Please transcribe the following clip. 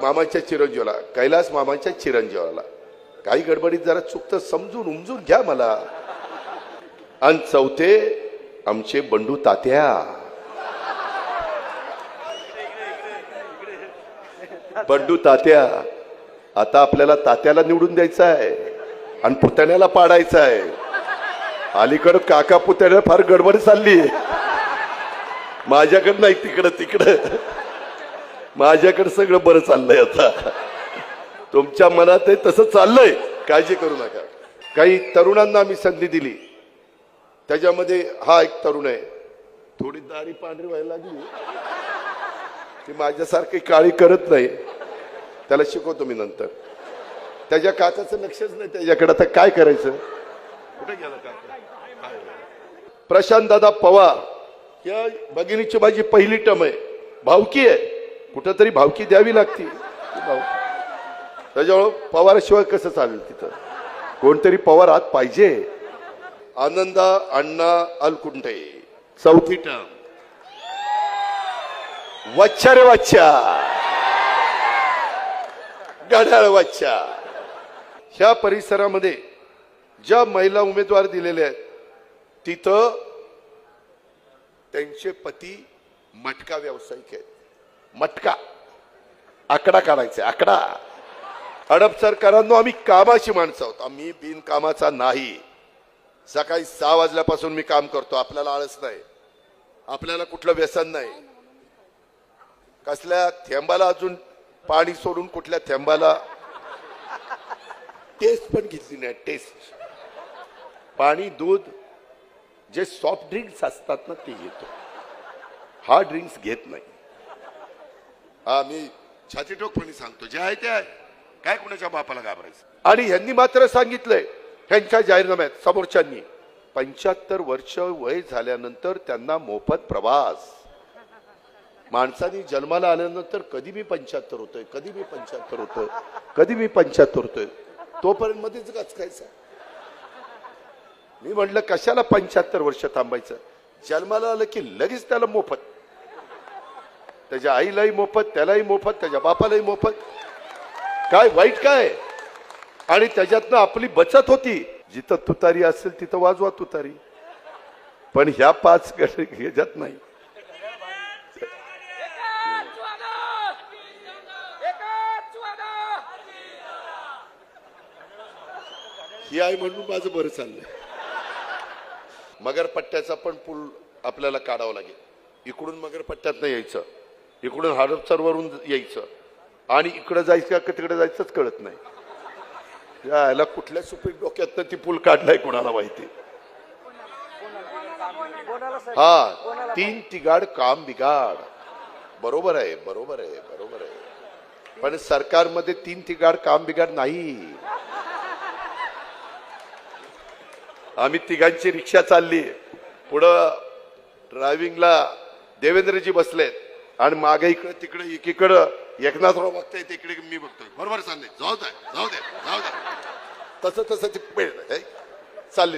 मामाच्या चिरंजीवाला, कैलास मामाच्या चिरंजीवाला काही गडबडीत जरा चुकतं समजून उमजून घ्या मला. आणि चौथे आमचे बंडू तात्या. बंडू तात्या, आता आपल्याला तात्याला निवडून द्यायचं आहे आणि पुतण्याला पाडायचं आहे. अलीकडं काका पुतण्या फार गडबड चालली. माझ्याकडं नाही, तिकडं माझ्याकडे सगळं बरं चाललंय. आता तुमच्या मनात आहे तसं चाललंय, काळजी करू नका. काही तरुणांना मी संधी दिली, त्याच्यामध्ये हा एक तरुण आहे, थोडी दाढी पांढरी व्हायला लागली, ती माझ्यासारखी काळी करत नाही, त्याला शिकवतो मी नंतर. त्याच्या काकाचं लक्षच नाही त्याच्याकडे, आता काय करायचं. कुठे गेला काका? प्रशांत दादा पवार या भगिनीची माझी पहिली टर्म आहे. भावकी आहे, कुठंतरी भावकी द्यावी लागते. त्याच्यामुळं पवाराशिवाय कसं चालेल, तिथं कोणतरी पवार आत पाहिजे. आनंदा अण्णा अलकुंटे चौथी टर्म. वच्छा रे वच्छा, गढाळ वच्छा. ह्या परिसरामध्ये ज्या महिला उमेदवार दिलेले आहेत तिथं त्यांचे पती मटका व्यावसायिक आहेत. मटका आकडा काढायचा, आकडा. हडप सरकारांनो, आम्ही कामाची माणसं आहोत, आम्ही बिनकामाचा नाही. सकाळी 6 वाजल्यापासून मी काम करतो, आपल्याला आळस नाही, आपल्याला कुठलं व्यसन नाही. कसल्या थेंबाला अजून पाणी सोडून कुठल्या थेंबाला टेस्ट पण घेतली नाही. टेस्ट पाणी, दूध, जे सॉफ्ट ड्रिंक्स असतात ना ते घेतो, हार्ड ड्रिंक्स घेत नाही. हा, मी छातीटोकपणे सांगतो, जे आहे ते आहे, काय कुणाच्या बापाला घाबरायचं. आणि ह्यांनी मात्र सांगितलंय ह्यांच्या जाहीरनाम्यात समोरच्यांनी 75 वर्ष वय झाल्यानंतर त्यांना मोफत प्रवास. माणसाने जन्माला आल्यानंतर कधी मी 75 होतोय, कधी मी 75 होतोय, कधी मी 75 होतोय, तोपर्यंत मध्येच गचकायचं. मी म्हटलं कशाला 75 वर्ष थांबायचं. जन्माला आलं की लगेच त्याला मोफत, त्याच्या आईलाही मोफत, त्यालाही मोफत, त्याच्या बापालाही मोफत. काय वाईट काय. आणि त्याच्यातनं आपली बचत होती. जिथं तुतारी असेल तिथं वाजवा तुतारी, पण ह्या 5 ह्याच्यात नाही. ही आहे म्हणून माझं बरं चाललंय. मगरपट्ट्याचा पण पूल आपल्याला काढावा लागेल. इकडून मगरपट्ट्यात नाही यायचं, इकडून हडपसरवरून यायचं, आणि इकडं जायचं का तिकडे जायचंच कळत नाही. याला कुठल्या सुपीक डोक्यात ती पूल काढलाय कोणाला माहिती. हा, 3 तिगाड काम बिगाड. बरोबर आहे, बरोबर आहे, बरोबर आहे. पण सरकारमध्ये 3 तिगाड काम बिगाड नाही. आम्ही तिघांची रिक्षा चालली, पुढं ड्रायव्हिंगला देवेंद्रजी बसलेत, आणि मागे इकडे तिकडे एकीकडं एकनाथराव बघताय, तिकडे मी बघतोय. बरोबर चाललंय, जाऊ द्या जाऊ द्या जाऊ द्या, तसं तसं ती चालली.